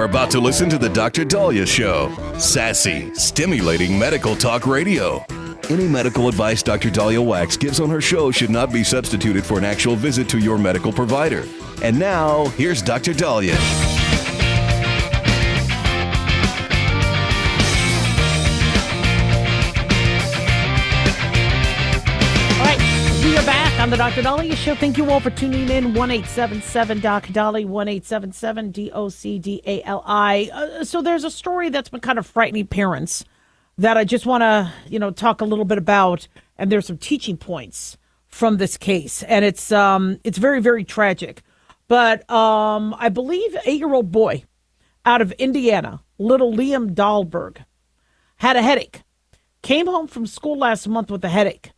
about to listen to the Dr. Daliah Show. Sassy, stimulating medical talk radio. Any medical advice Dr. Daliah Wax gives on her show should not be substituted for an actual visit to your medical provider. And now, here's Dr. Daliah. We are back on the Dr. Daliah Show. Thank you all for tuning in. 1-877-DOC-DALI, 1-877-DOCDALI. So there's a story that's been kind of frightening parents that I just want to, talk a little bit about. And there's some teaching points from this case. And it's very, very tragic. But I believe an 8-year-old boy out of Indiana, little Liam Dahlberg, had a headache. Came home from school last month with a headache.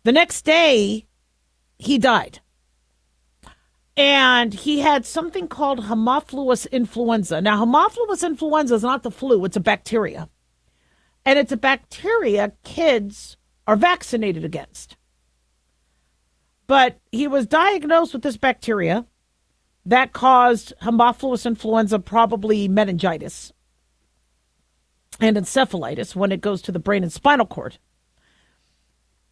The next day, he died. And he had something called Haemophilus influenza. Now, Haemophilus influenza is not the flu, it's a bacteria. And it's a bacteria kids are vaccinated against. But he was diagnosed with this bacteria that caused Haemophilus influenza, probably meningitis and encephalitis when it goes to the brain and spinal cord.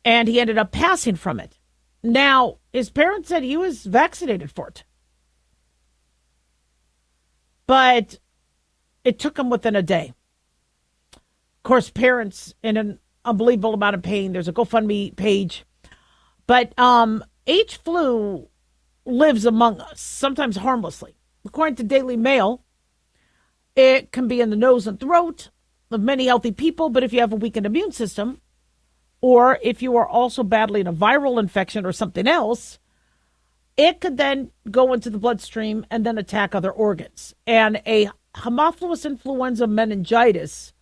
And he ended up passing from it. Now, his parents said he was vaccinated for it. But it took him within a day. Of course, parents in an unbelievable amount of pain. There's a GoFundMe page. But H. flu lives among us, sometimes harmlessly. According to Daily Mail, it can be in the nose and throat of many healthy people. But if you have a weakened immune system, or if you are also battling a viral infection or something else, it could then go into the bloodstream and then attack other organs. And a Haemophilus influenza meningitis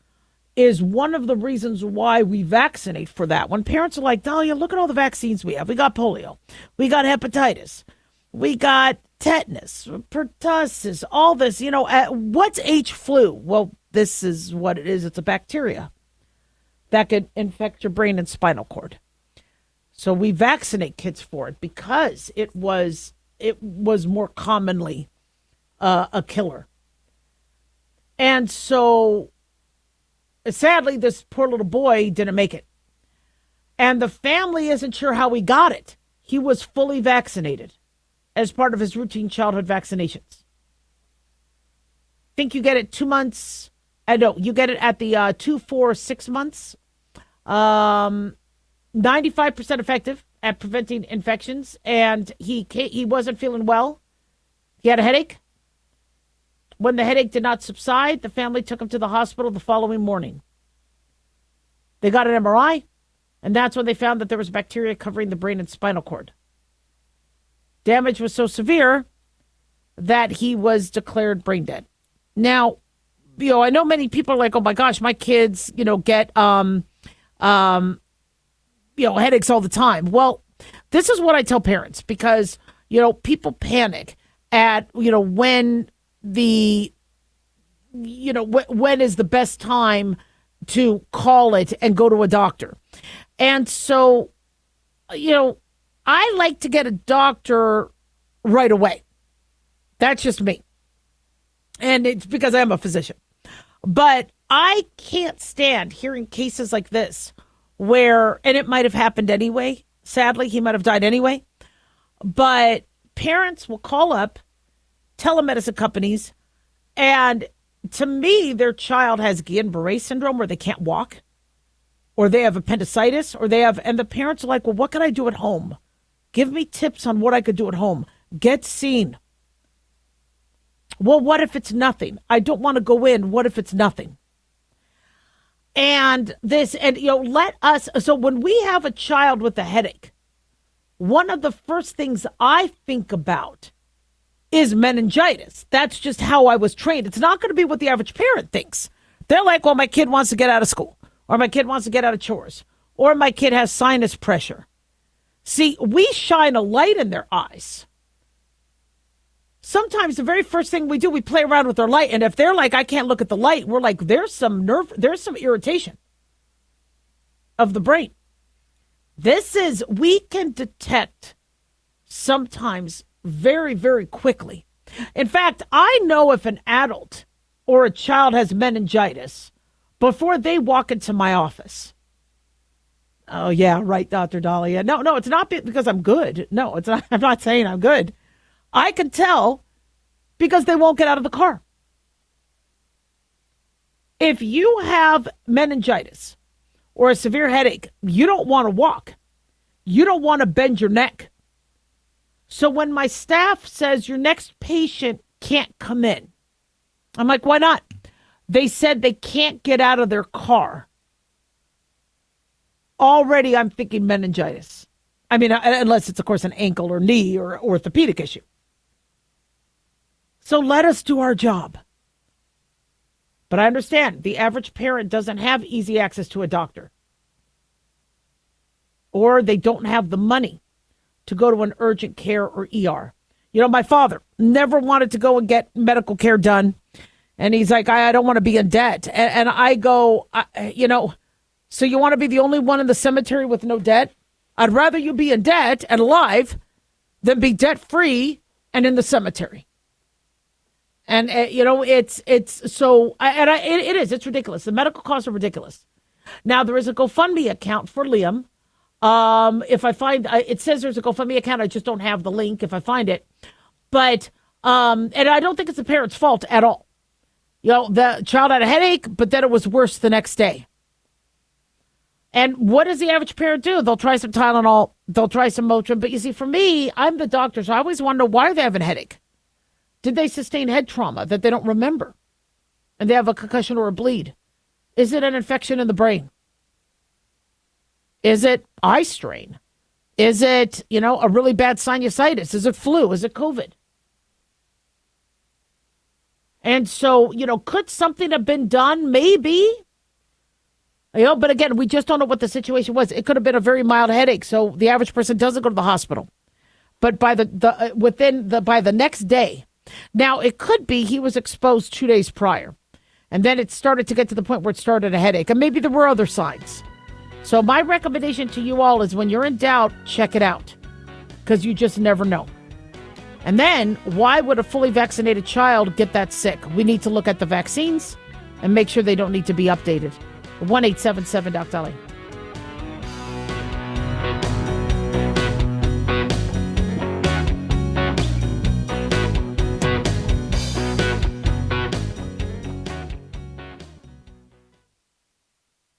is one of the reasons why we vaccinate for that. When parents are like, Daliah, look at all the vaccines we have. We got polio. We got hepatitis. We got tetanus, pertussis, all this. What's H. flu? Well, this is what it is. It's a bacteria that could infect your brain and spinal cord. So we vaccinate kids for it because it was more commonly a killer. And so sadly, this poor little boy didn't make it. And the family isn't sure how he got it. He was fully vaccinated as part of his routine childhood vaccinations. Think you get it 2 months. No, you get it at the 2, 4, 6 months. 95% effective at preventing infections. And he wasn't feeling well. He had a headache. When the headache did not subside, the family took him to the hospital the following morning. They got an MRI, and that's when they found that there was bacteria covering the brain and spinal cord. Damage was so severe that he was declared brain dead. Now, I know many people are like, oh my gosh, my kids, get, headaches all the time. Well, this is what I tell parents because, people panic at, when when is the best time to call it and go to a doctor. And so, I like to get a doctor right away. That's just me. And it's because I am a physician. But I can't stand hearing cases like this where, and it might have happened anyway. Sadly, he might have died anyway. But parents will call up telemedicine companies, and to me, their child has Guillain-Barré syndrome where they can't walk, or they have appendicitis, and the parents are like, well, what can I do at home? Give me tips on what I could do at home. Get seen. Well, what if it's nothing? I don't want to go in. What if it's nothing? And so when we have a child with a headache, one of the first things I think about is meningitis. That's just how I was trained. It's not going to be what the average parent thinks. They're like, well, my kid wants to get out of school, or my kid wants to get out of chores, or my kid has sinus pressure. See, we shine a light in their eyes. Sometimes the very first thing we do, we play around with their light. And if they're like, I can't look at the light, we're like, there's some irritation of the brain. We can detect sometimes very, very quickly In fact, I know if an adult or a child has meningitis before they walk into my office. Oh, yeah, right, Dr. Daliah. No, it's not because I'm good. No, it's not. I'm not saying I'm good. I can tell because they won't get out of the car. If you have meningitis or a severe headache, you don't want to walk. You don't want to bend your neck. So when my staff says your next patient can't come in, I'm like, why not? They said they can't get out of their car. Already I'm thinking meningitis. I mean, unless it's, of course, an ankle or knee or orthopedic issue. So let us do our job. But I understand the average parent doesn't have easy access to a doctor. Or they don't have the money to go to an urgent care or ER. You know, my father never wanted to go and get medical care done. And he's like, I don't want to be in debt. And I go, so you want to be the only one in the cemetery with no debt? I'd rather you be in debt and alive than be debt-free and in the cemetery. And, it's ridiculous. The medical costs are ridiculous. Now, there is a GoFundMe account for Liam. If I find, it says there's a GoFundMe account. I just don't have the link if I find it. But, and I don't think it's the parent's fault at all. You know, the child had a headache, but then it was worse the next day. And what does the average parent do? They'll try some Tylenol. They'll try some Motrin. But you see, for me, I'm the doctor, so I always want to know why they have a headache. Did they sustain head trauma that they don't remember? And they have a concussion or a bleed? Is it an infection in the brain? Is it eye strain? Is it, a really bad sinusitis? Is it flu? Is it COVID? And so, could something have been done? Maybe. But again, we just don't know what the situation was. It could have been a very mild headache, so the average person doesn't go to the hospital. But by the next day, now it could be he was exposed 2 days prior, and then it started to get to the point where it started a headache, and maybe there were other signs. So my recommendation to you all is when you're in doubt, check it out, because you just never know. And then, why would a fully vaccinated child get that sick? We need to look at the vaccines and make sure they don't need to be updated. 1-877-DOC-DALIAH.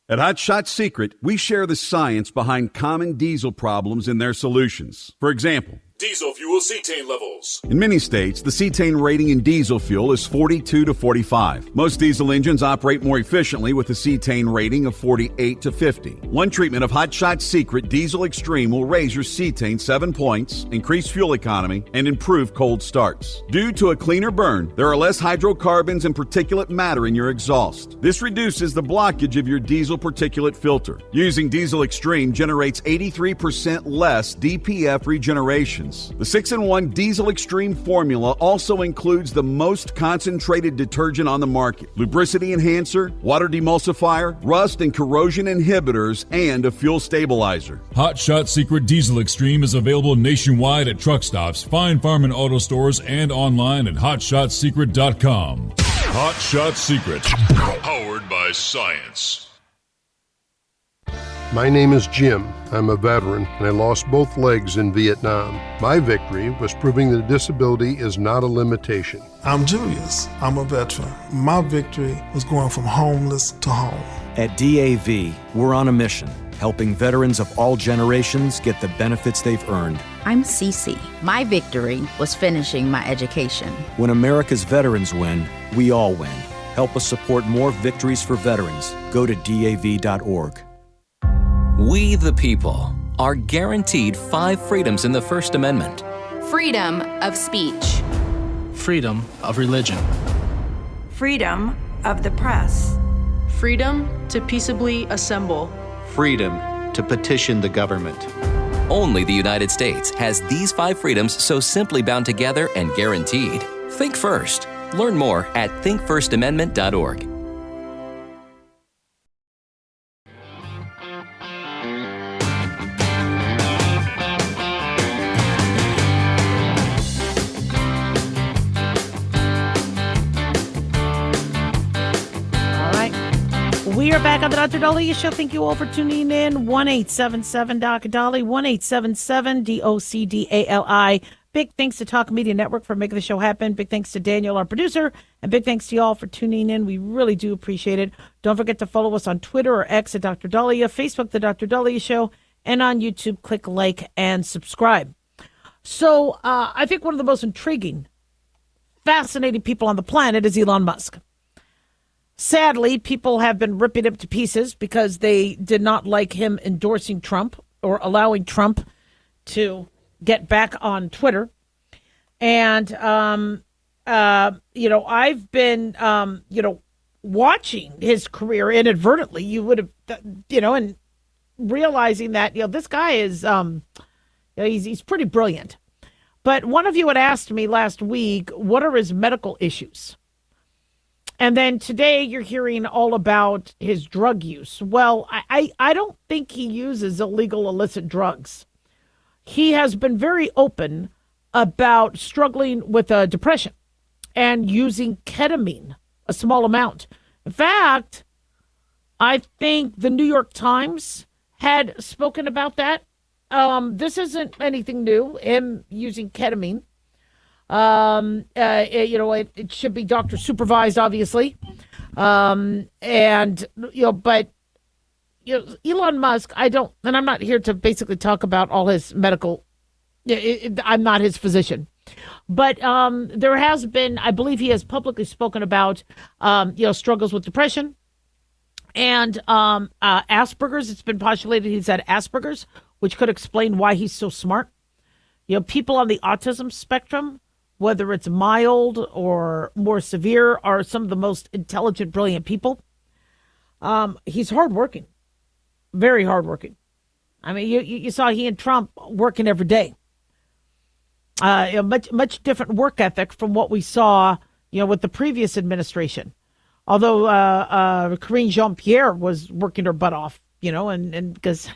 At Hot Shot Secret, we share the science behind common diesel problems and their solutions. For example, diesel fuel cetane levels. in many states, the cetane rating in diesel fuel is 42 to 45. Most diesel engines operate more efficiently with a cetane rating of 48 to 50. One treatment of Hot Shot Secret Diesel Extreme will raise your cetane 7 points, increase fuel economy, and improve cold starts. Due to a cleaner burn, there are less hydrocarbons and particulate matter in your exhaust. This reduces the blockage of your diesel particulate filter. Using Diesel Extreme generates 83% less DPF regeneration. The 6-in-1 Diesel Extreme formula also includes the most concentrated detergent on the market, lubricity enhancer, water demulsifier, rust and corrosion inhibitors, and a fuel stabilizer. Hot Shot Secret Diesel Extreme is available nationwide at truck stops, fine farm and auto stores, and online at hotshotsecret.com. Hot Shot Secret, powered by science. My name is Jim. I'm a veteran, and I lost both legs in Vietnam. My victory was proving that disability is not a limitation. I'm Julius. I'm a veteran. My victory was going from homeless to home. At DAV, we're on a mission, helping veterans of all generations get the benefits they've earned. I'm Cece. My victory was finishing my education. When America's veterans win, we all win. Help us support more victories for veterans. Go to DAV.org. We, the people, are guaranteed 5 freedoms in the First Amendment. Freedom of speech. Freedom of religion. Freedom of the press. Freedom to peaceably assemble. Freedom to petition the government. Only the United States has these 5 freedoms so simply bound together and guaranteed. Think first. Learn more at thinkfirstamendment.org. We are back on the Dr. Daliah Show. Thank you all for tuning in. 1-877-Doc-Dolly, 1-877-DOCDALI. Big thanks to Talk Media Network for making the show happen. Big thanks to Daniel, our producer. And big thanks to you all for tuning in. We really do appreciate it. Don't forget to follow us on Twitter or X at Dr. Daliah, Facebook, The Dr. Daliah Show, and on YouTube, click like and subscribe. So I think one of the most intriguing, fascinating people on the planet is Elon Musk. Sadly, people have been ripping him to pieces because they did not like him endorsing Trump or allowing Trump to get back on Twitter. And, I've been, watching his career inadvertently. You would have, and realizing that, this guy is, he's pretty brilliant. But one of you had asked me last week, what are his medical issues? And then today you're hearing all about his drug use. Well, I don't think he uses illegal illicit drugs. He has been very open about struggling with depression and using ketamine, a small amount. In fact, I think the New York Times had spoken about that. This isn't anything new, him using ketamine. It should be doctor supervised, obviously. But Elon Musk, and I'm not here to basically talk about all his medical, I'm not his physician, but, there has been, I believe he has publicly spoken about, struggles with depression and, Asperger's. It's been postulated he's had Asperger's, which could explain why he's so smart. People on the autism spectrum, whether it's mild or more severe, are some of the most intelligent, brilliant people. He's hardworking, very hardworking. I mean, you saw he and Trump working every day. Much different work ethic from what we saw, with the previous administration. Although Karine Jean-Pierre was working her butt off, and because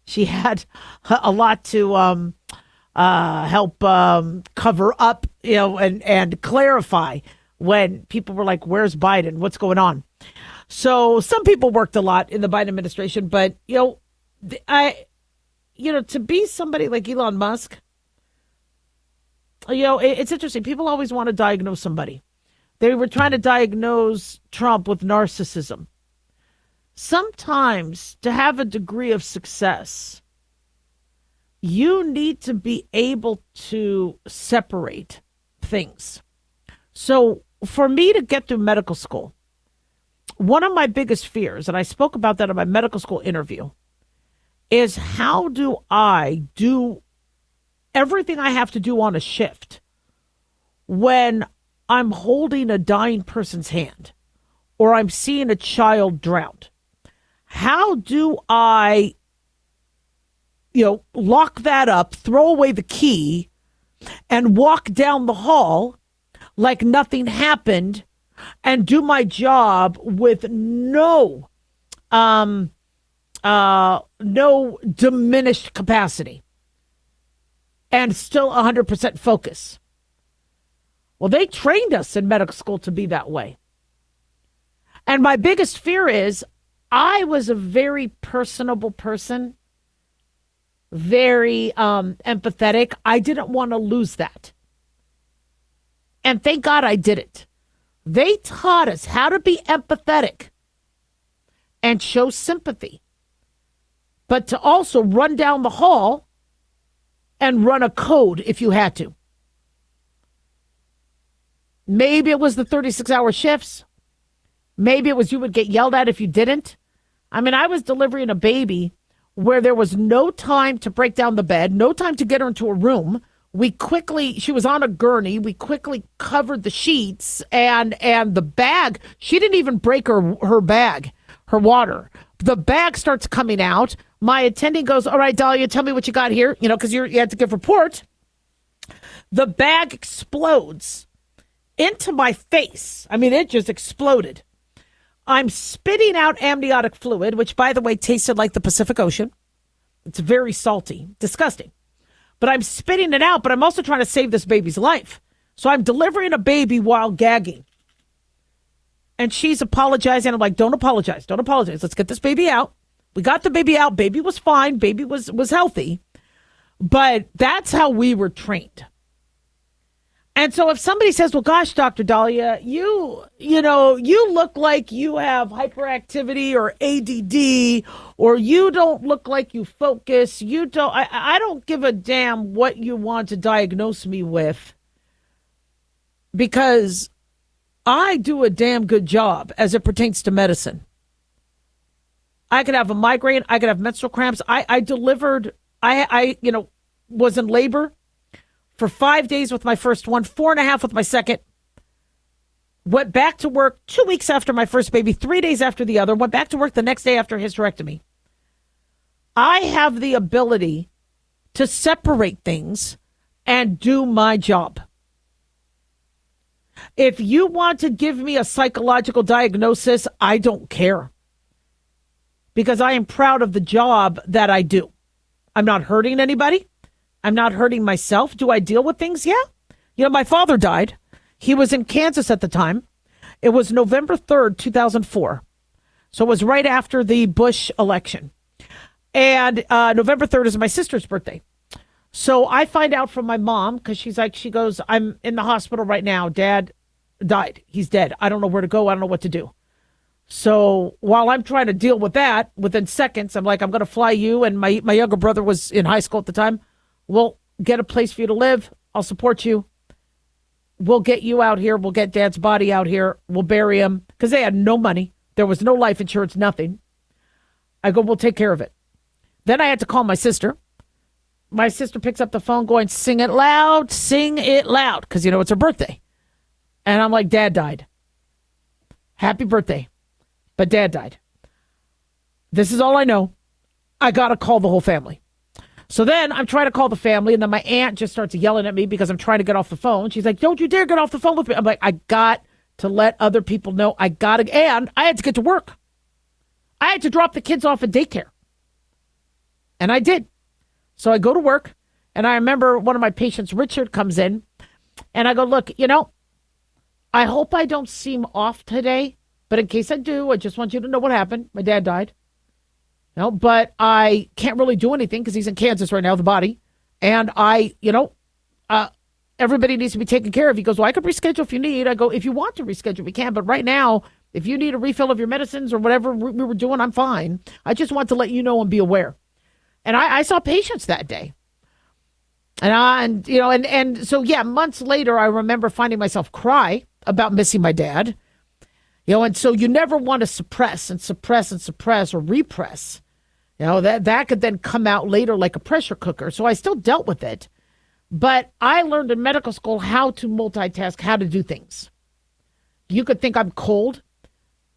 she had a lot to help cover up, and clarify when people were like, where's Biden? What's going on? So some people worked a lot in the Biden administration, but, to be somebody like Elon Musk, it's interesting. People always want to diagnose somebody. They were trying to diagnose Trump with narcissism. Sometimes to have a degree of success, you need to be able to separate things. So for me to get through medical school, one of my biggest fears, and I spoke about that in my medical school interview, is how do I do everything I have to do on a shift when I'm holding a dying person's hand or I'm seeing a child drowned? How do I lock that up, throw away the key, and walk down the hall like nothing happened and do my job with no diminished capacity and still 100% focus? Well, they trained us in medical school to be that way. And my biggest fear is I was a very personable person, very empathetic. I didn't want to lose that. And thank God I didn't. They taught us how to be empathetic and show sympathy, but to also run down the hall and run a code if you had to. Maybe it was the 36-hour shifts. Maybe it was you would get yelled at if you didn't. I mean, I was delivering a baby where there was no time to break down the bed, no time to get her into a room. She was on a gurney. We quickly covered the sheets and the bag. She didn't even break her bag, her water. The bag starts coming out. My attending goes, all right, Daliah, tell me what you got here, because you had to give report. The bag explodes into my face. I mean, it just exploded. I'm spitting out amniotic fluid, which, by the way, tasted like the Pacific Ocean. It's very salty, disgusting. But I'm spitting it out, but I'm also trying to save this baby's life. So I'm delivering a baby while gagging. And she's apologizing. I'm like, don't apologize. Don't apologize. Let's get this baby out. We got the baby out. Baby was fine. Baby was healthy. But that's how we were trained. And so if somebody says, well, gosh, Dr. Daliah, you look like you have hyperactivity or ADD, or you don't look like you focus. I don't give a damn what you want to diagnose me with, because I do a damn good job as it pertains to medicine. I could have a migraine. I could have menstrual cramps. I was in labor for 5 days with my first one, 4.5 with my second. Went back to work 2 weeks after my first baby, 3 days after the other. Went back to work the next day after hysterectomy. I have the ability to separate things and do my job. If you want to give me a psychological diagnosis, I don't care, because I am proud of the job that I do. I'm not hurting anybody. I'm not hurting myself. Do I deal with things? Yeah. My father died. He was in Kansas at the time. It was November 3rd, 2004. So it was right after the Bush election. And November 3rd is my sister's birthday. So I find out from my mom, because she goes, I'm in the hospital right now. Dad died. He's dead. I don't know where to go. I don't know what to do. So while I'm trying to deal with that, within seconds, I'm like, I'm going to fly you. And my younger brother was in high school at the time. We'll get a place for you to live. I'll support you. We'll get you out here. We'll get Dad's body out here. We'll bury him, because they had no money. There was no life insurance, nothing. I go, we'll take care of it. Then I had to call my sister. My sister picks up the phone going, sing it loud, because, it's her birthday. And I'm like, Dad died. Happy birthday. But Dad died. This is all I know. I got to call the whole family. So then I'm trying to call the family, and then my aunt just starts yelling at me because I'm trying to get off the phone. She's like, don't you dare get off the phone with me. I'm like, I got to let other people know. And I had to get to work. I had to drop the kids off at daycare. And I did. So I go to work, and I remember one of my patients, Richard, comes in, and I go, look, I hope I don't seem off today, but in case I do, I just want you to know what happened. My dad died. But I can't really do anything because he's in Kansas right now, the body. And everybody needs to be taken care of. He goes, well, I could reschedule if you need. I go, if you want to reschedule, we can. But right now, if you need a refill of your medicines or whatever we were doing, I'm fine. I just want to let you know and be aware. And I saw patients that day. And so, months later, I remember finding myself cry about missing my dad. And so you never want to suppress or repress. That could then come out later like a pressure cooker. So I still dealt with it. But I learned in medical school how to multitask, how to do things. You could think I'm cold.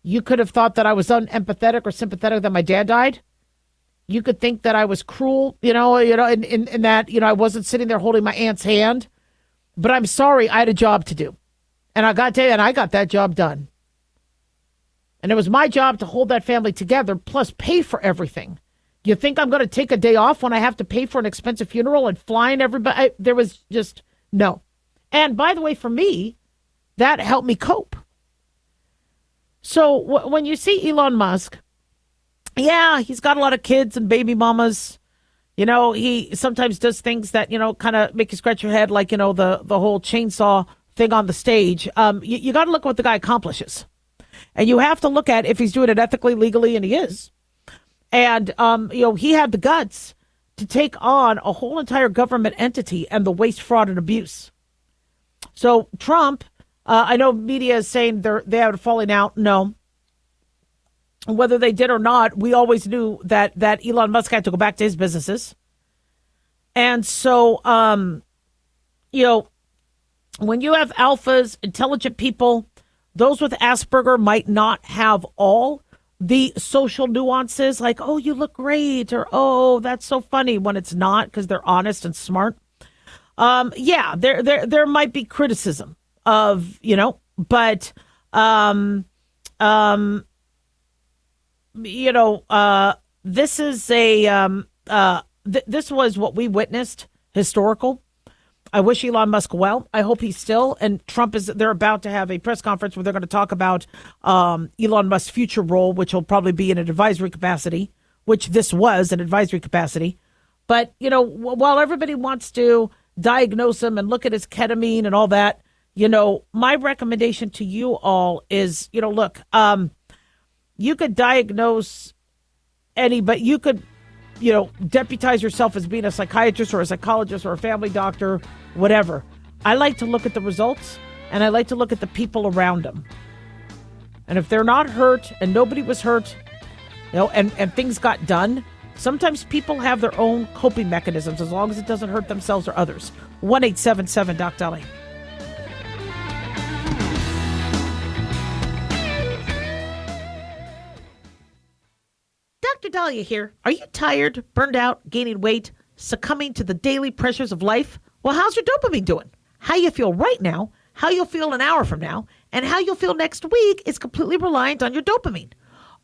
You could have thought that I was unempathetic or sympathetic that my dad died. You could think that I was cruel, in that, I wasn't sitting there holding my aunt's hand. But I'm sorry, I had a job to do. And I got that job done. And it was my job to hold that family together, plus pay for everything. You think I'm going to take a day off when I have to pay for an expensive funeral and flying everybody? There was just no. And by the way, for me, that helped me cope. So when you see Elon Musk, he's got a lot of kids and baby mamas. He sometimes does things that, kind of make you scratch your head, like, the whole chainsaw thing on the stage. You got to look at what the guy accomplishes. And you have to look at if he's doing it ethically, legally, and he is. And, he had the guts to take on a whole entire government entity and the waste, fraud, and abuse. So Trump, I know media is saying they are falling out. No. Whether they did or not, we always knew that Elon Musk had to go back to his businesses. And so, when you have alphas, intelligent people, those with Asperger might not have all the social nuances like, oh, you look great, or, oh, that's so funny, when it's not, because they're honest and smart. There might be criticism of, but, this is this was what we witnessed, historical. I wish Elon Musk well. I hope he's still. And they're about to have a press conference where they're going to talk about Elon Musk's future role, which will probably be in an advisory capacity, which this was an advisory capacity. But, while everybody wants to diagnose him and look at his ketamine and all that, my recommendation to you all is, look, you could diagnose but you could, deputize yourself as being a psychiatrist or a psychologist or a family doctor, whatever. I like to look at the results, and I like to look at the people around them. And if they're not hurt and nobody was hurt, and things got done, sometimes people have their own coping mechanisms as long as it doesn't hurt themselves or others. 1-877-DOC-DALI. Dr. Daliah here. Are you tired, burned out, gaining weight, succumbing to the daily pressures of life? Well, how's your dopamine doing? How you feel right now, how you'll feel an hour from now, and how you'll feel next week is completely reliant on your dopamine.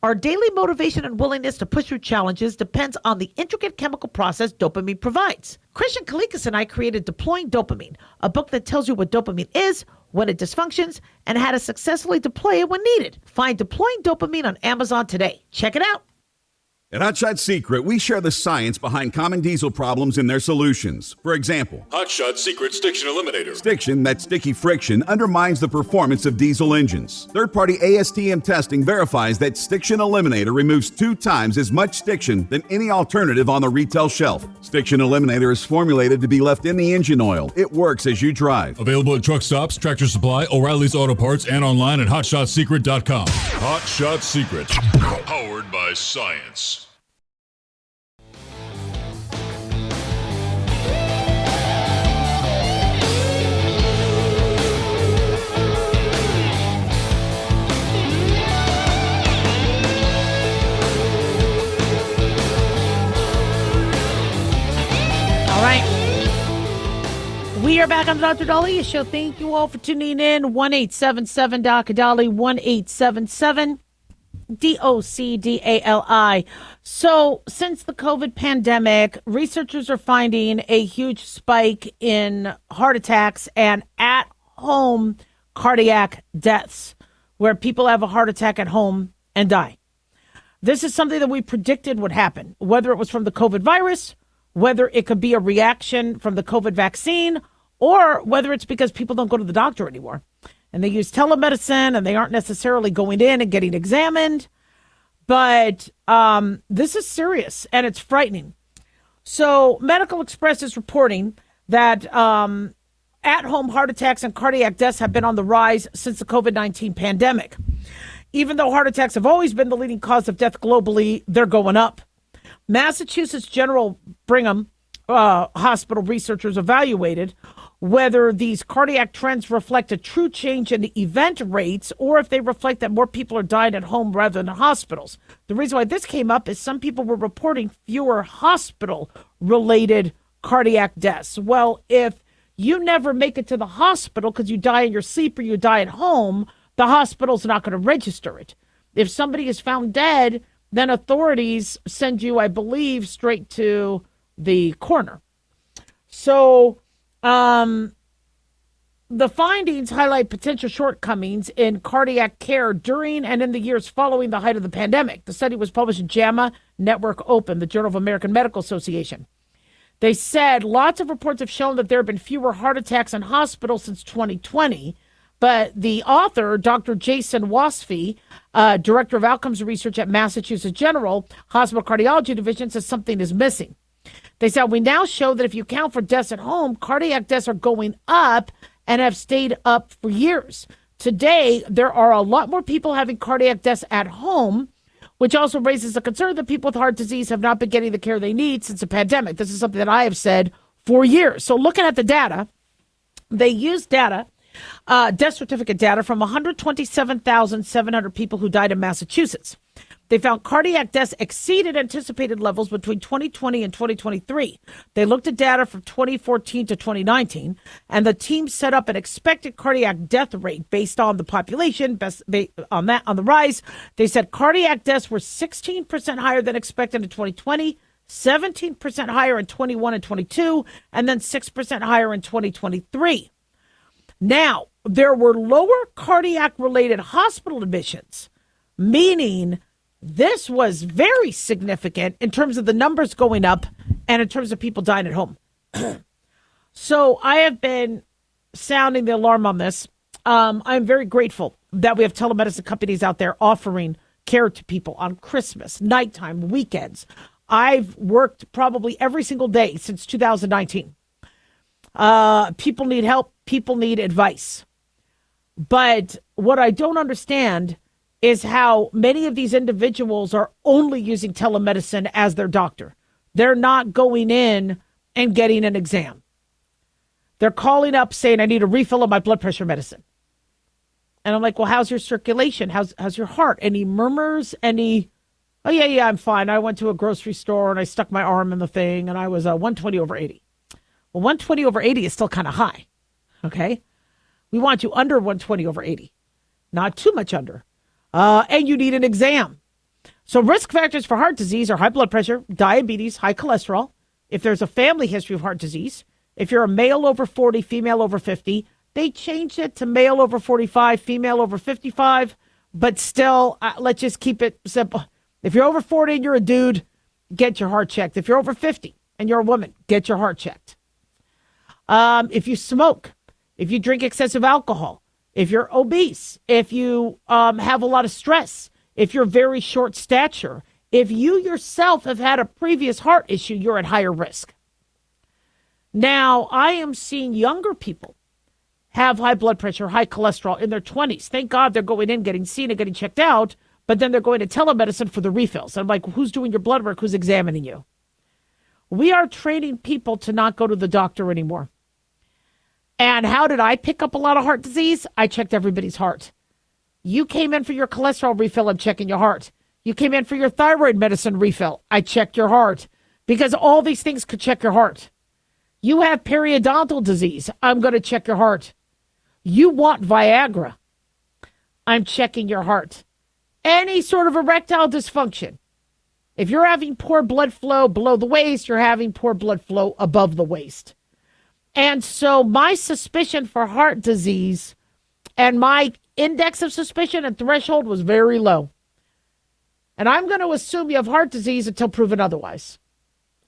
Our daily motivation and willingness to push through challenges depends on the intricate chemical process dopamine provides. Christian Kalikas and I created Deploying Dopamine, a book that tells you what dopamine is, when it dysfunctions, and how to successfully deploy it when needed. Find Deploying Dopamine on Amazon today. Check it out. At Hotshot Secret, we share the science behind common diesel problems and their solutions. For example, Hotshot Secret Stiction Eliminator. Stiction, that sticky friction, undermines the performance of diesel engines. Third-party ASTM testing verifies that Stiction Eliminator removes 2 times as much stiction than any alternative on the retail shelf. Stiction Eliminator is formulated to be left in the engine oil. It works as you drive. Available at truck stops, Tractor Supply, O'Reilly's Auto Parts, and online at HotShotSecret.com. Hotshot Secret. Powered by science. All right. We are back on the Dr. Daliah Show. Thank you all for tuning in. 1-877-DOC-DALI, 1-877-DOC-DALI. So since the COVID pandemic, researchers are finding a huge spike in heart attacks and at-home cardiac deaths, where people have a heart attack at home and die. This is something that we predicted would happen, whether it was from the COVID virus, whether it could be a reaction from the COVID vaccine, or whether it's because people don't go to the doctor anymore and they use telemedicine and they aren't necessarily going in and getting examined. But this is serious and it's frightening. So Medical Express is reporting that at-home heart attacks and cardiac deaths have been on the rise since the COVID-19 pandemic. Even though heart attacks have always been the leading cause of death globally, they're going up. Massachusetts General Brigham Hospital researchers evaluated whether these cardiac trends reflect a true change in the event rates or if they reflect that more people are dying at home rather than in hospitals. The reason why this came up is some people were reporting fewer hospital-related cardiac deaths. Well, if you never make it to the hospital because you die in your sleep or you die at home, the hospital's not going to register it. If somebody is found dead, then authorities send you, I believe, straight to the coroner. So the findings highlight potential shortcomings in cardiac care during and in the years following the height of the pandemic. The study was published in JAMA Network Open, the Journal of American Medical Association. They said lots of reports have shown that there have been fewer heart attacks in hospitals since 2020. But the author, Dr. Jason Wasfy, Director of Outcomes Research at Massachusetts General Hospital Cardiology Division, says something is missing. They said, we now show that if you count for deaths at home, cardiac deaths are going up and have stayed up for years. Today, there are a lot more people having cardiac deaths at home, which also raises the concern that people with heart disease have not been getting the care they need since the pandemic. This is something that I have said for years. So looking at the data, they used death certificate data from 127,700 people who died in Massachusetts. They found cardiac deaths exceeded anticipated levels between 2020 and 2023. They looked at data from 2014 to 2019, and the team set up an expected cardiac death rate based on the population. On the rise, they said cardiac deaths were 16% higher than expected in 2020, 17% higher in 21 and 22, and then 6% higher in 2023. Now, there were lower cardiac-related hospital admissions, meaning this was very significant in terms of the numbers going up and in terms of people dying at home. So I have been sounding the alarm on this. I'm very grateful that we have telemedicine companies out there offering care to people on Christmas, nighttime, weekends. I've worked probably every single day since 2019. People need help. People need advice. But what I don't understand is how many of these individuals are only using telemedicine as their doctor. They're not going in and getting an exam. They're calling up saying, I need a refill of my blood pressure medicine. And I'm like, well, how's your circulation? How's your heart? Any murmurs? Oh, yeah, I'm fine. I went to a grocery store and I stuck my arm in the thing and I was 120 over 80. Well, 120 over 80 is still kind of high, okay? We want you under 120 over 80, not too much under. And you need an exam. So risk factors for heart disease are high blood pressure, diabetes, high cholesterol. If there's a family history of heart disease, if you're a male over 40, female over 50, they changed it to male over 45, female over 55, but still, let's just keep it simple. If you're over 40 and you're a dude, get your heart checked. If you're over 50 and you're a woman, get your heart checked. If you smoke, if you drink excessive alcohol, if you're obese, if you have a lot of stress, if you're very short stature, if you yourself have had a previous heart issue, you're at higher risk. Now, I am seeing younger people have high blood pressure, high cholesterol in their 20s. Thank God they're going in, getting seen and getting checked out. But then they're going to telemedicine for the refills. I'm like, who's doing your blood work? Who's examining you? We are training people to not go to the doctor anymore. And how did I pick up a lot of heart disease? I checked everybody's heart. You came in for your cholesterol refill, I'm checking your heart. You came in for your thyroid medicine refill, I checked your heart. Because all these things could check your heart. You have periodontal disease, I'm going to check your heart. You want Viagra, I'm checking your heart. Any sort of erectile dysfunction. If you're having poor blood flow below the waist, you're having poor blood flow above the waist. And so my suspicion for heart disease and my index of suspicion and threshold was very low. And I'm going to assume you have heart disease until proven otherwise.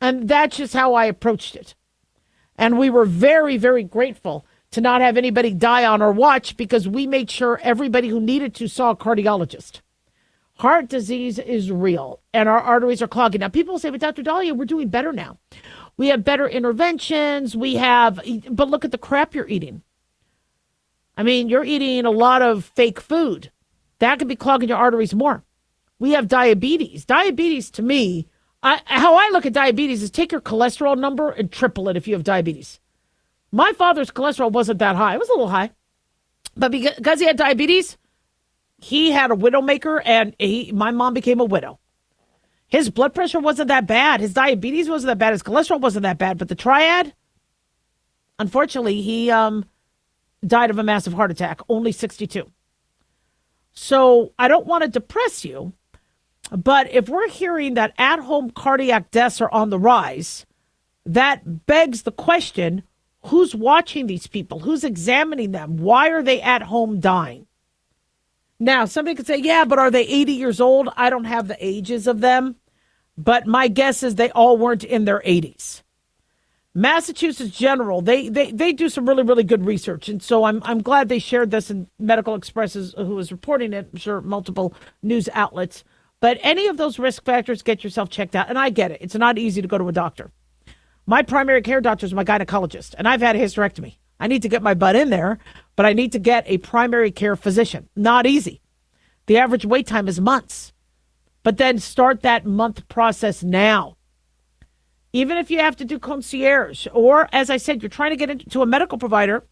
And that's just how I approached it. And we were very, very grateful to not have anybody die on our watch because we made sure everybody who needed to saw a cardiologist. Heart disease is real, and our arteries are clogging. Now, people say, but Dr. Daliah, we're doing better now. We have better interventions. But look at the crap you're eating. I mean, you're eating a lot of fake food. That could be clogging your arteries more. We have diabetes. Diabetes, to me, how I look at diabetes is take your cholesterol number and triple it if you have diabetes. My father's cholesterol wasn't that high. It was a little high. But because he had diabetes, he had a widowmaker, and my mom became a widow. His blood pressure wasn't that bad. His diabetes wasn't that bad. His cholesterol wasn't that bad. But the triad, unfortunately, he died of a massive heart attack, only 62. So I don't want to depress you, but if we're hearing that at-home cardiac deaths are on the rise, that begs the question, who's watching these people? Who's examining them? Why are they at home dying? Now, somebody could say, yeah, but are they 80 years old? I don't have the ages of them, but my guess is they all weren't in their 80s. Massachusetts General, they do some really, really good research, and so I'm glad they shared this in Medical Express, who was reporting it, I'm sure multiple news outlets. But any of those risk factors, get yourself checked out, and I get it. It's not easy to go to a doctor. My primary care doctor is my gynecologist, and I've had a hysterectomy. I need to get my butt in there, but I need to get a primary care physician. Not easy. The average wait time is months. But then start that month process now. Even if you have to do concierge, or as I said, you're trying to get into a medical provider,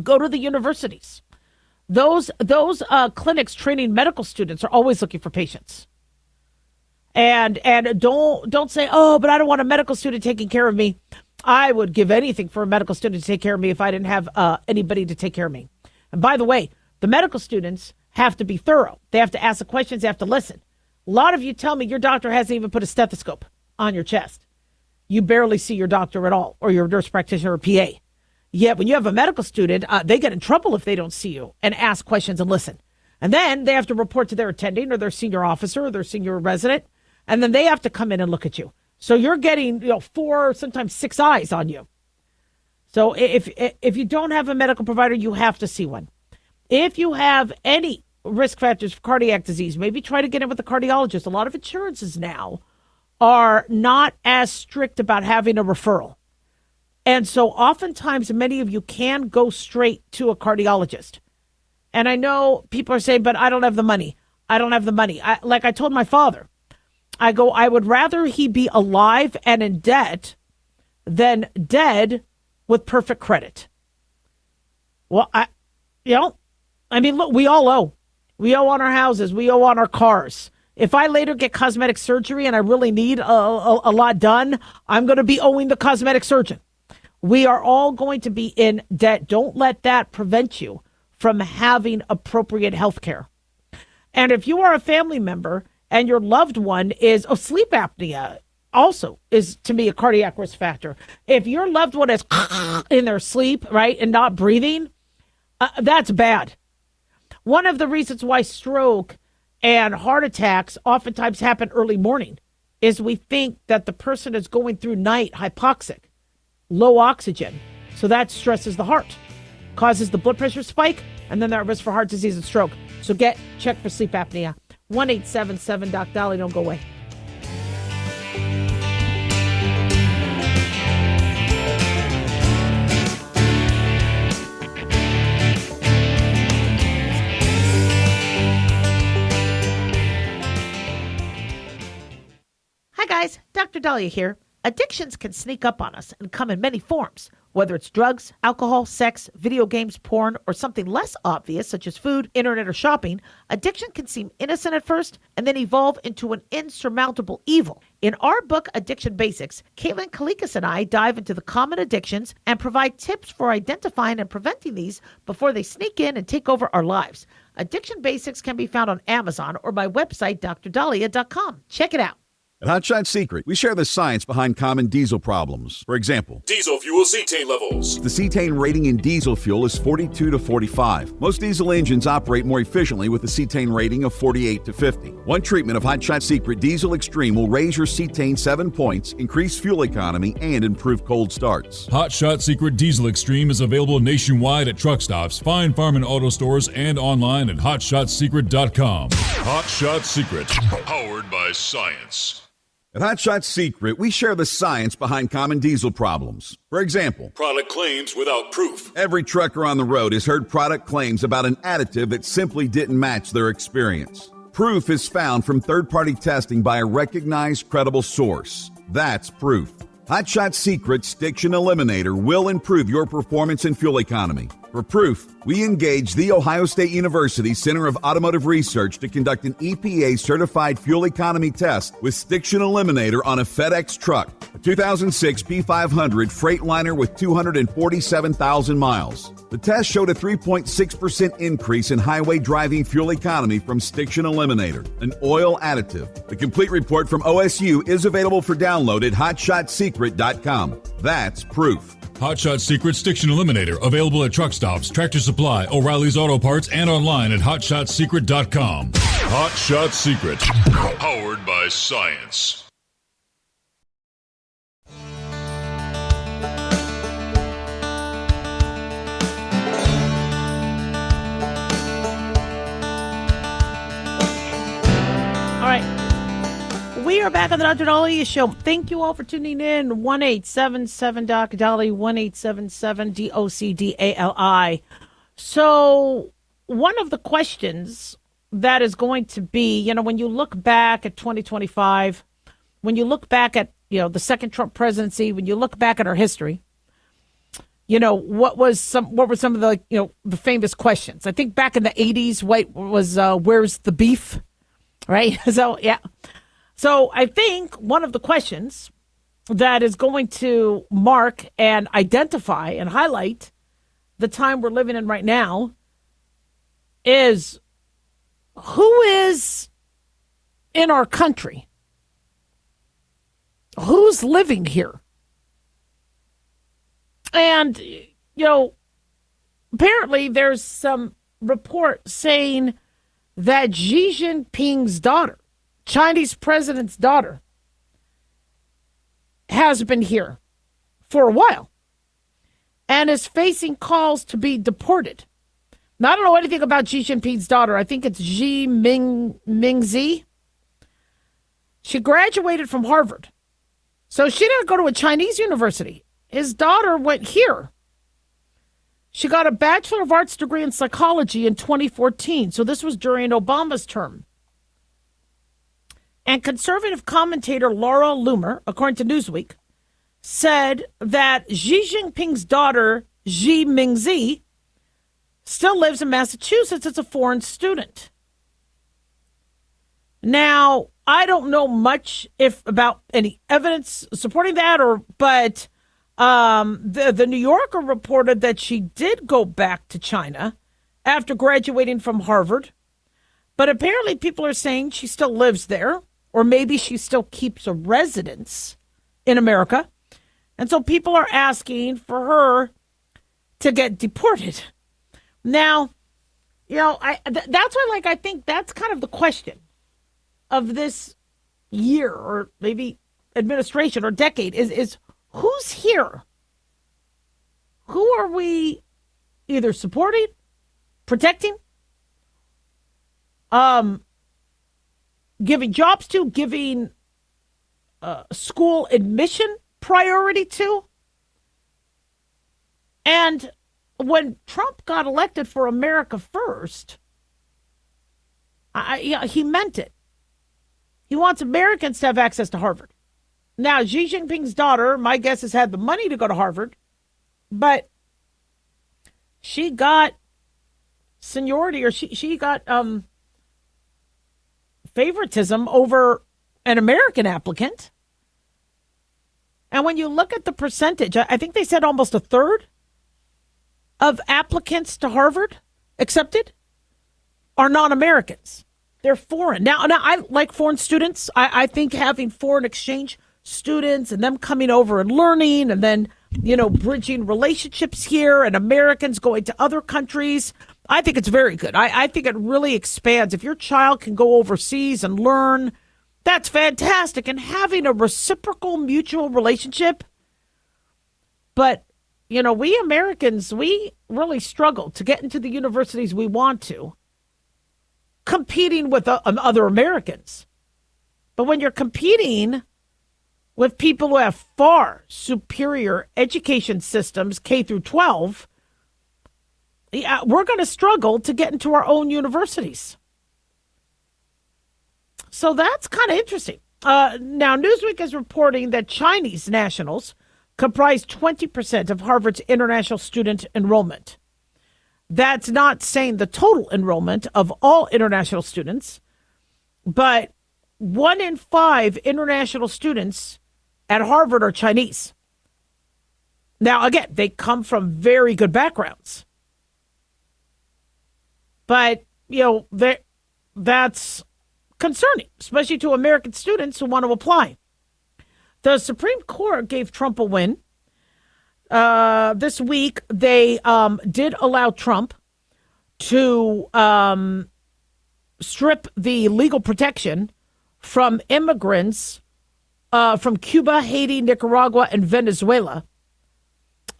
go to the universities. Those clinics training medical students are always looking for patients. And don't say, oh, but I don't want a medical student taking care of me. I would give anything for a medical student to take care of me if I didn't have anybody to take care of me. And by the way, the medical students have to be thorough. They have to ask the questions. They have to listen. A lot of you tell me your doctor hasn't even put a stethoscope. on your chest. You barely see your doctor at all, or your nurse practitioner or PA. Yet when you have a medical student, they get in trouble if they don't see you and ask questions and listen. And then they have to report to their attending or their senior officer or their senior resident. And then they have to come in and look at you. So you're getting, 4, sometimes 6 eyes on you. So if you don't have a medical provider, you have to see one. If you have any risk factors for cardiac disease, maybe try to get in with a cardiologist. A lot of insurances now are not as strict about having a referral. And so oftentimes many of you can go straight to a cardiologist. And I know people are saying, but I don't have the money. I don't have the money. Like I told my father, I would rather he be alive and in debt than dead with perfect credit. Well, look, we all owe. We owe on our houses. We owe on our cars. If I later get cosmetic surgery and I really need a lot done, I'm going to be owing the cosmetic surgeon. We are all going to be in debt. Don't let that prevent you from having appropriate health care. And if you are a family member and your loved one is sleep apnea also is, to me, a cardiac risk factor. If your loved one is in their sleep, right, and not breathing, that's bad. One of the reasons why stroke and heart attacks oftentimes happen early morning is we think that the person is going through night hypoxic, low oxygen. So that stresses the heart, causes the blood pressure spike, and then they're at risk for heart disease and stroke. So get checked for sleep apnea. 1-877-DOC-DALIAH. Don't go away. Hi guys, Dr. Daliah here. Addictions can sneak up on us and come in many forms, whether it's drugs, alcohol, sex, video games, porn, or something less obvious such as food, internet, or shopping. Addiction can seem innocent at first and then evolve into an insurmountable evil. In our book, Addiction Basics, Caitlin Kalikas and I dive into the common addictions and provide tips for identifying and preventing these before they sneak in and take over our lives. Addiction Basics can be found on Amazon or my website, drdaliah.com. Check it out. At Hot Shot Secret, we share the science behind common diesel problems. For example, diesel fuel cetane levels. The cetane rating in diesel fuel is 42 to 45. Most diesel engines operate more efficiently with a cetane rating of 48 to 50. One treatment of Hot Shot Secret Diesel Extreme will raise your cetane 7 points, increase fuel economy, and improve cold starts. Hot Shot Secret Diesel Extreme is available nationwide at truck stops, fine farm and auto stores, and online at hotshotsecret.com. Hot Shot Secret, powered by science. At Hot Shot Secret, we share the science behind common diesel problems. For example, product claims without proof. Every trucker on the road has heard product claims about an additive that simply didn't match their experience. Proof is found from third-party testing by a recognized, credible source. That's proof. Hot Shot Secret Stiction Eliminator will improve your performance and fuel economy. For proof, we engaged the Ohio State University Center of Automotive Research to conduct an EPA-certified fuel economy test with Stiction Eliminator on a FedEx truck, a 2006 P500 Freightliner with 247,000 miles. The test showed a 3.6% increase in highway driving fuel economy from Stiction Eliminator, an oil additive. The complete report from OSU is available for download at hotshotsecret.com. That's proof. Hot Shot Secret Stiction Eliminator, available at truck stops, Tractor Supply, O'Reilly's Auto Parts, and online at hotshotsecret.com. Hot Shot Secret, powered by science. All right. We are back on the Dr. Daliah Show. Thank you all for tuning in. 1-877-DOC-DALI, 1-877-DOC-DALI. So one of the questions that is going to be, when you look back at 2025, when you look back at, the second Trump presidency, when you look back at our history, what were some of the, the famous questions? I think back in the 80s, where's the beef? Right? So, yeah. So I think one of the questions that is going to mark and identify and highlight the time we're living in right now is who is in our country Who's living here? And, apparently there's some report saying that Xi Jinping's daughter, Chinese president's daughter, has been here for a while and is facing calls to be deported. Now, I don't know anything about Xi Jinping's daughter. I think it's Xi Mingzi. She graduated from Harvard. So she didn't go to a Chinese university. His daughter went here. She got a Bachelor of Arts degree in psychology in 2014. So this was during Obama's term. And conservative commentator Laura Loomer, according to Newsweek, said that Xi Jinping's daughter, Xi Mingzi, still lives in Massachusetts as a foreign student. Now, I don't know much about any evidence supporting that, but the New Yorker reported that she did go back to China after graduating from Harvard. But apparently people are saying she still lives there, or maybe she still keeps a residence in America. And so people are asking for her to get deported. Now, that's why, I think that's kind of the question of this year, or maybe administration or decade, is who's here? Who are we either supporting, protecting, giving jobs to, giving school admission priority to? And when Trump got elected for America First, he meant it. He wants Americans to have access to Harvard. Now, Xi Jinping's daughter, my guess, has had the money to go to Harvard, but she got seniority, or she got favoritism over an American applicant. And when you look at the percentage, I think they said almost a third of applicants to Harvard accepted are non-Americans. They're foreign. Now I like foreign students. I think having foreign exchange students and them coming over and learning, and then, bridging relationships here, and Americans going to other countries, I think it's very good. I think it really expands. If your child can go overseas and learn, that's fantastic. And having a reciprocal mutual relationship. But, we Americans, we really struggle to get into the universities we want to, competing with other Americans. But when you're competing with people who have far superior education systems, K through 12, we're going to struggle to get into our own universities. So that's kind of interesting. Now, Newsweek is reporting that Chinese nationals comprise 20% of Harvard's international student enrollment. That's not saying the total enrollment of all international students, but 1 in 5 international students at Harvard are Chinese. Now, again, they come from very good backgrounds. But, that's concerning, especially to American students who want to apply. The Supreme Court gave Trump a win. This week, they did allow Trump to strip the legal protection from immigrants from Cuba, Haiti, Nicaragua, and Venezuela,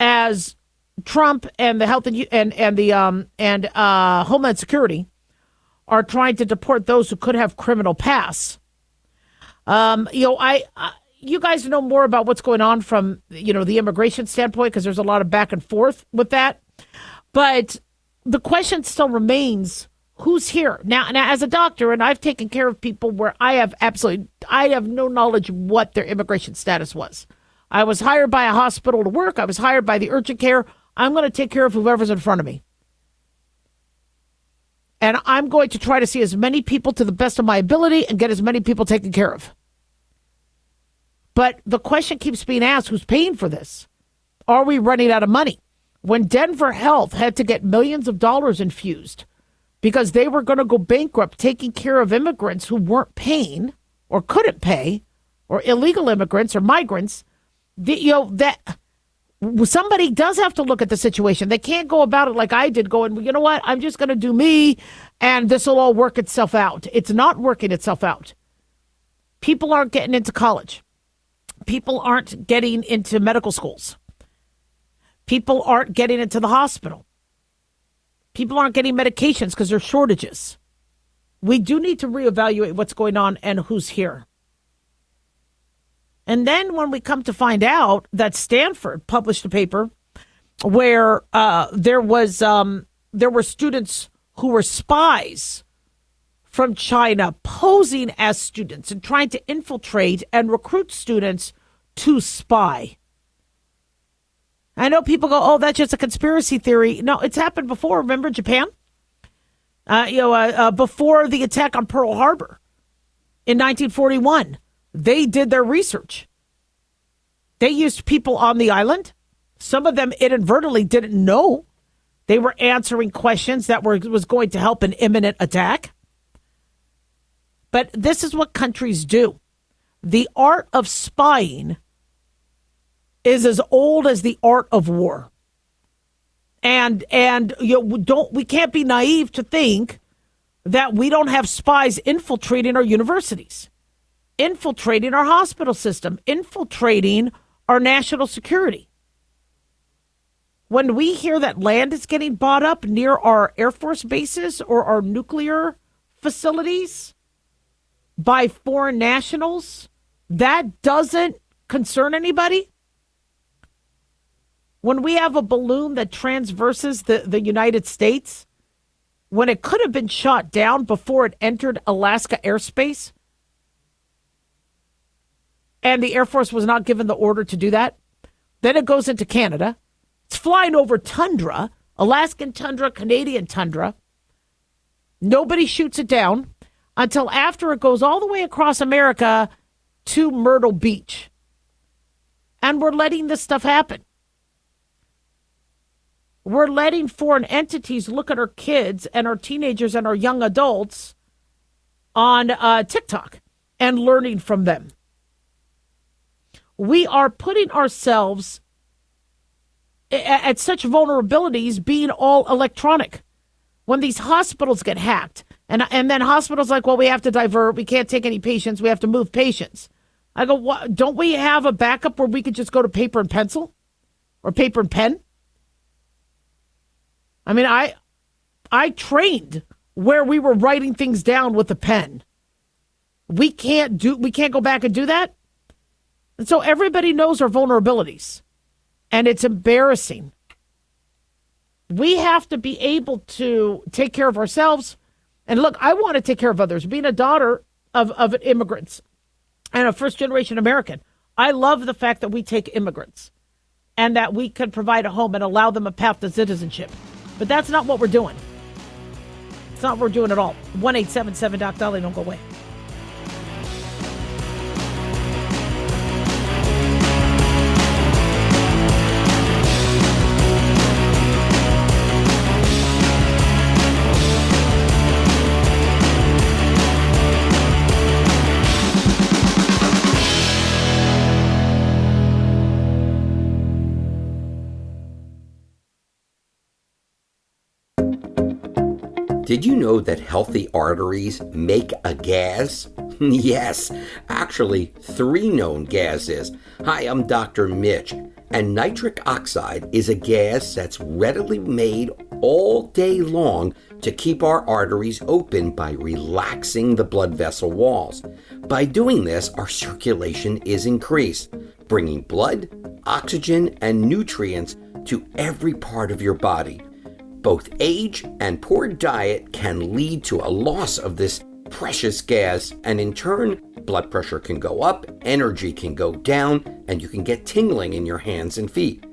as Trump and the Health and Homeland Security are trying to deport those who could have criminal pasts. You guys know more about what's going on from, the immigration standpoint, because there's a lot of back and forth with that. But the question still remains, who's here? Now, as a doctor, and I've taken care of people where I have no knowledge what their immigration status was. I was hired by a hospital to work. I was hired by the urgent care. I'm going to take care of whoever's in front of me. And I'm going to try to see as many people to the best of my ability and get as many people taken care of. But the question keeps being asked, who's paying for this? Are we running out of money? When Denver Health had to get millions of dollars infused because they were going to go bankrupt taking care of immigrants who weren't paying or couldn't pay or illegal immigrants or migrants, that somebody does have to look at the situation. They can't go about it like I did, going, you know what, I'm just going to do me and this will all work itself out. It's not working itself out. People aren't getting into college. People aren't getting into medical schools. People aren't getting into the hospital. People aren't getting medications because there's shortages. We do need to reevaluate what's going on and who's here. And then when we come to find out that Stanford published a paper where there were students who were spies from China posing as students and trying to infiltrate and recruit students to spy. I know people go, oh, that's just a conspiracy theory. No, it's happened before. Remember Japan? Before the attack on Pearl Harbor in 1941, they did their research. They used people on the island. Some of them inadvertently didn't know they were answering questions that was going to help an imminent attack. But this is what countries do. The art of spying is as old as the art of war. And we can't be naive to think that we don't have spies infiltrating our universities, infiltrating our hospital system, infiltrating our national security. When we hear that land is getting bought up near our Air Force bases or our nuclear facilities by foreign nationals, that doesn't concern anybody. When we have a balloon that transverses the United States, when it could have been shot down before it entered Alaska airspace, and the Air Force was not given the order to do that, then it goes into Canada. It's flying over tundra, Alaskan tundra, Canadian tundra. Nobody shoots it down until after it goes all the way across America to Myrtle Beach. And we're letting this stuff happen. We're letting foreign entities look at our kids and our teenagers and our young adults on TikTok and learning from them. We are putting ourselves at such vulnerabilities being all electronic. When these hospitals get hacked, and then hospitals like, well, we have to divert, we can't take any patients, we have to move patients. I go, what, don't we have a backup where we could just go to paper and pencil or paper and pen? I mean, I trained where we were writing things down with a pen. We can't go back and do that. And so everybody knows our vulnerabilities, and it's embarrassing. We have to be able to take care of ourselves. And look, I want to take care of others. Being a daughter of immigrants and a first-generation American, I love the fact that we take immigrants and that we can provide a home and allow them a path to citizenship. But that's not what we're doing. It's not what we're doing at all. 1-877-DOC-DALIAH. Don't go away. Did you know that healthy arteries make a gas? Yes, actually 3 known gases. Hi, I'm Dr. Mitch, and nitric oxide is a gas that's readily made all day long to keep our arteries open by relaxing the blood vessel walls. By doing this, our circulation is increased, bringing blood, oxygen, and nutrients to every part of your body. Both age and poor diet can lead to a loss of this precious gas, and in turn, blood pressure can go up, energy can go down, and you can get tingling in your hands and feet.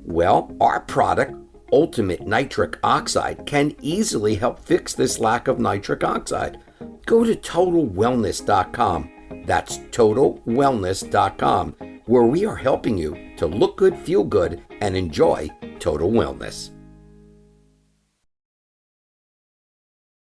Well, our product, Ultimate Nitric Oxide, can easily help fix this lack of nitric oxide. Go to TotalWellness.com. That's TotalWellness.com, where we are helping you to look good, feel good, and enjoy total wellness.